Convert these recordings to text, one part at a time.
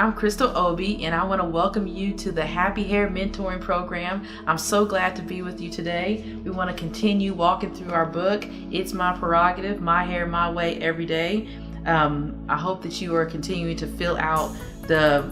I'm Crystal Obi, and I want to welcome you to the Happy Hair Mentoring Program. I'm so glad to be with you today. We want to continue walking through our book, It's My Prerogative, My Hair, My Way, Every Day. I hope that you are continuing to fill out the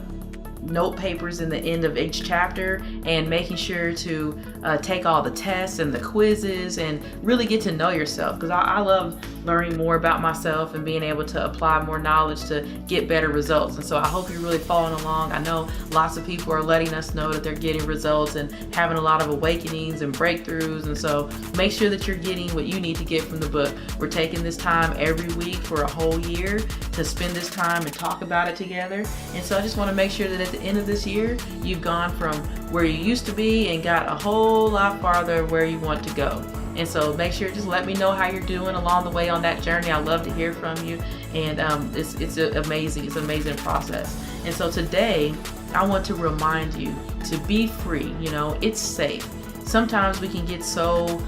note papers in the end of each chapter and making sure to take all the tests and the quizzes and really get to know yourself, because I love learning more about myself and being able to apply more knowledge to get better results. And so I hope you're really following along. I know lots of people are letting us know that they're getting results and having a lot of awakenings and breakthroughs, and so make sure that you're getting what you need to get from the book. We're taking this time every week for a whole year to spend this time and talk about it together. And so I just want to make sure that at the end of this year, you've gone from where you used to be and got a whole lot farther where you want to go. And so make sure, just let me know how you're doing along the way on that journey. I love to hear from you, and it's amazing. It's an amazing process. And so today, I want to remind you to be free. You know, it's safe. Sometimes we can get so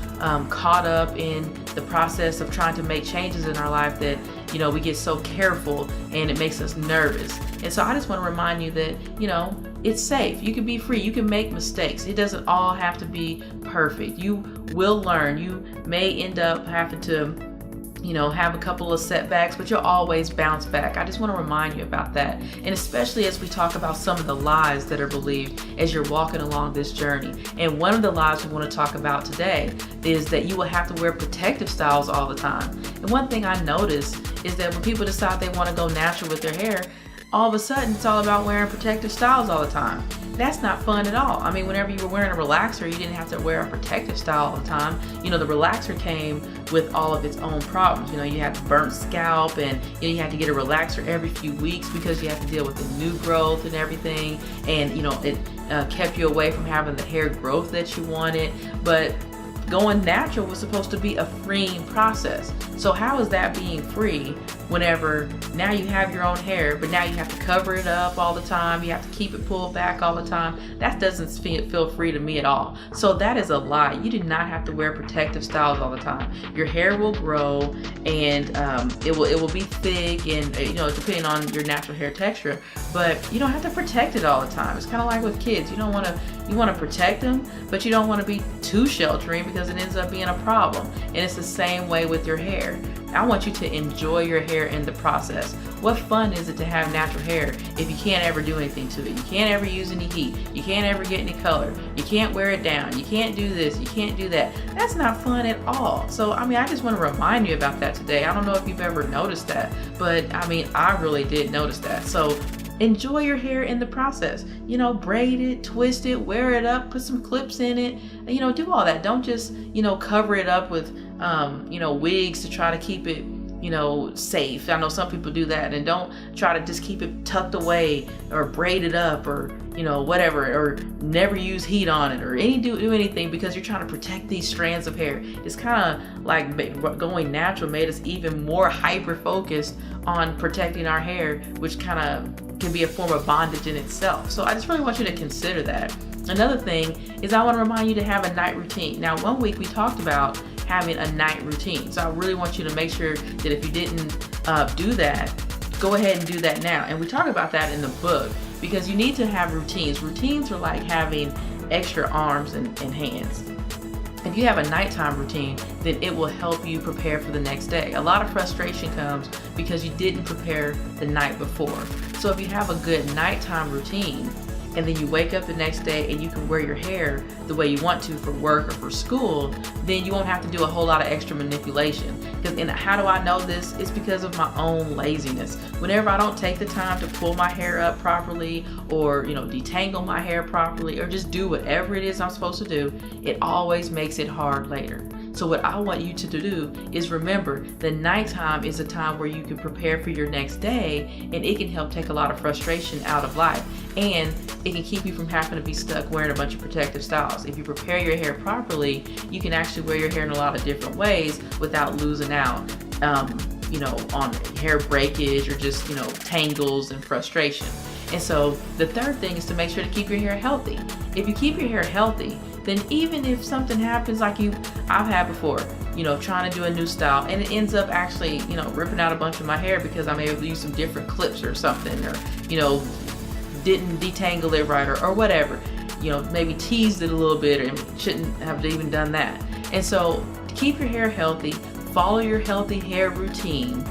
caught up in the process of trying to make changes in our life that, you know, we get so careful and it makes us nervous. And so I just want to remind you that, you know, it's safe. You can be free. You can make mistakes. It doesn't all have to be perfect. You will learn. You may end up having to, you know, have a couple of setbacks, but you'll always bounce back. I just want to remind you about that. And especially as we talk about some of the lies that are believed as you're walking along this journey. And one of the lies we want to talk about today is that you will have to wear protective styles all the time. And one thing I noticed is that when people decide they want to go natural with their hair, all of a sudden it's all about wearing protective styles all the time. That's not fun at all. I mean, whenever you were wearing a relaxer, you didn't have to wear a protective style all the time. You know, the relaxer came with all of its own problems. You know, you had the burnt scalp, and you had to get a relaxer every few weeks because you have to deal with the new growth and everything. And, you know, it kept you away from having the hair growth that you wanted. But going natural was supposed to be a freeing process. So how is that being free whenever now you have your own hair, but now you have to cover it up all the time, you have to keep it pulled back all the time? That doesn't feel free to me at all. So that is a lie. You do not have to wear protective styles all the time. Your hair will grow, and it will be thick, and, you know, depending on your natural hair texture, but you don't have to protect it all the time. It's kind of like with kids. You want to protect them, but you don't want to be too sheltering because it ends up being a problem. And it's the same way with your hair. I want you to enjoy your hair in the process. What fun is it to have natural hair if you can't ever do anything to it? You can't ever use any heat. You can't ever get any color. You can't wear it down. You can't do this. You can't do that. That's not fun at all. So, I mean, I just want to remind you about that today. I don't know if you've ever noticed that, but I mean, I really did notice that. So enjoy your hair in the process. You know, braid it, twist it, wear it up, put some clips in it, you know, do all that. Don't just, you know, cover it up with, you know, wigs to try to keep it, you know, safe. I know some people do that, and don't try to just keep it tucked away or braid it up or, you know, whatever, or never use heat on it or do anything because you're trying to protect these strands of hair. It's kind of like going natural made us even more hyper focused on protecting our hair, which kind of can be a form of bondage in itself. So I just really want you to consider that. Another thing is I want to remind you to have a night routine. Now, one week we talked about having a night routine. So I really want you to make sure that if you didn't do that, go ahead and do that now. And we talk about that in the book because you need to have routines. Routines are like having extra arms and hands. If you have a nighttime routine, then it will help you prepare for the next day. A lot of frustration comes because you didn't prepare the night before. So if you have a good nighttime routine, and then you wake up the next day and you can wear your hair the way you want to for work or for school, then you won't have to do a whole lot of extra manipulation. And how do I know this? It's because of my own laziness. Whenever I don't take the time to pull my hair up properly, or, you know, detangle my hair properly, or just do whatever it is I'm supposed to do, it always makes it hard later. So what I want you to do is remember the nighttime is a time where you can prepare for your next day, and it can help take a lot of frustration out of life, and it can keep you from having to be stuck wearing a bunch of protective styles. If you prepare your hair properly, you can actually wear your hair in a lot of different ways without losing out, you know, on hair breakage or just, you know, tangles and frustration. And so the third thing is to make sure to keep your hair healthy. If you keep your hair healthy, then even if something happens like I've had before, you know, trying to do a new style and it ends up actually, you know, ripping out a bunch of my hair because I'm able to use some different clips or something, or, you know, didn't detangle it right, or whatever. You know, maybe teased it a little bit and shouldn't have even done that. And so keep your hair healthy, follow your healthy hair routine,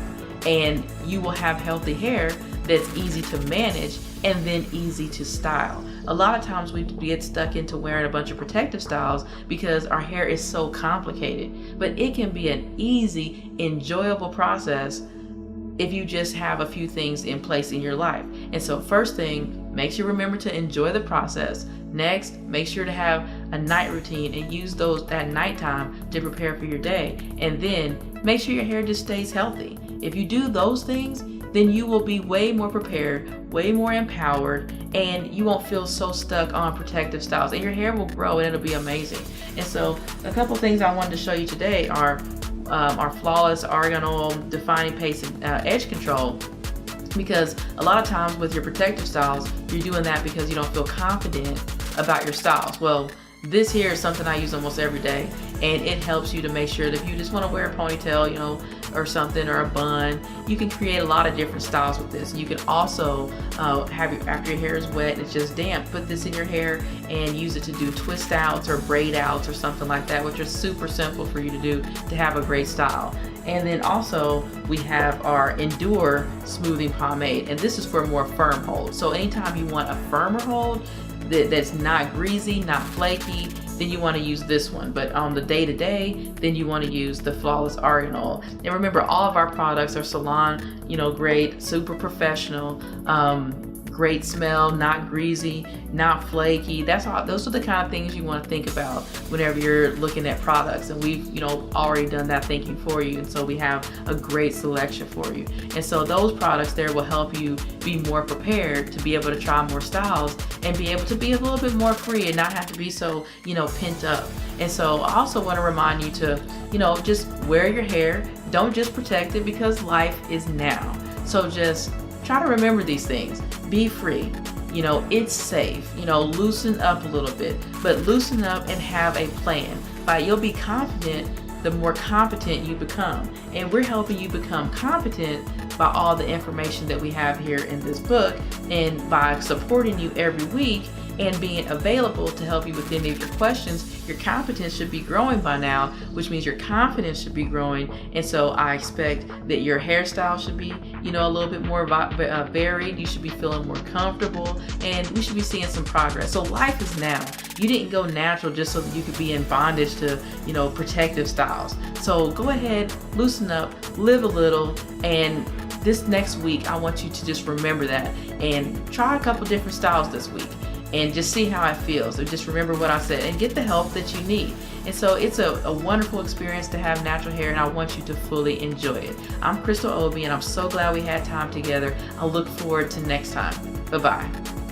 and you will have healthy hair that's easy to manage and then easy to style. A lot of times we get stuck into wearing a bunch of protective styles because our hair is so complicated, but it can be an easy, enjoyable process if you just have a few things in place in your life. And so first thing, make sure you remember to enjoy the process. Next, make sure to have a night routine and use those at nighttime to prepare for your day. And then make sure your hair just stays healthy. If you do those things, then you will be way more prepared, way more empowered, and you won't feel so stuck on protective styles, and your hair will grow and it'll be amazing. And so a couple things I wanted to show you today are our Flawless Argan Oil Defining Paste and Edge Control, because a lot of times with your protective styles, you're doing that because you don't feel confident about your styles. Well, this here is something I use almost every day, and it helps you to make sure that if you just want to wear a ponytail, you know, or something, or a bun, you can create a lot of different styles with this. You can also after your hair is wet and it's just damp, put this in your hair and use it to do twist outs or braid outs or something like that, which is super simple for you to do to have a great style. And then also we have our Endure Smoothing Pomade, and this is for more firm hold. So anytime you want a firmer hold that's not greasy, not flaky, then you want to use this one. But on the day-to-day, then you want to use the Flawless Argan Oil. And remember, all of our products are salon, you know, grade, super professional, great smell, not greasy, not flaky. Those are the kind of things you want to think about whenever you're looking at products. And we've, you know, already done that thinking for you. And so we have a great selection for you. And so those products there will help you be more prepared to be able to try more styles and be able to be a little bit more free and not have to be so, you know, pent up. And so I also want to remind you to, you know, just wear your hair. Don't just protect it, because life is now. So just try to remember these things. Be free. You know, it's safe. You know, loosen up a little bit, but loosen up and have a plan. You'll be confident the more competent you become. And we're helping you become competent by all the information that we have here in this book, and by supporting you every week and being available to help you with any of your questions. Your competence should be growing by now, which means your confidence should be growing. And so I expect that your hairstyle should be, you know, a little bit more varied. You should be feeling more comfortable, and we should be seeing some progress. So life is now. You didn't go natural just so that you could be in bondage to, you know, protective styles. So go ahead, loosen up, live a little, and this next week, I want you to just remember that and try a couple different styles this week and just see how it feels. And just remember what I said and get the help that you need. And so it's a wonderful experience to have natural hair, and I want you to fully enjoy it. I'm Crystal Obie, and I'm so glad we had time together. I look forward to next time. Bye-bye.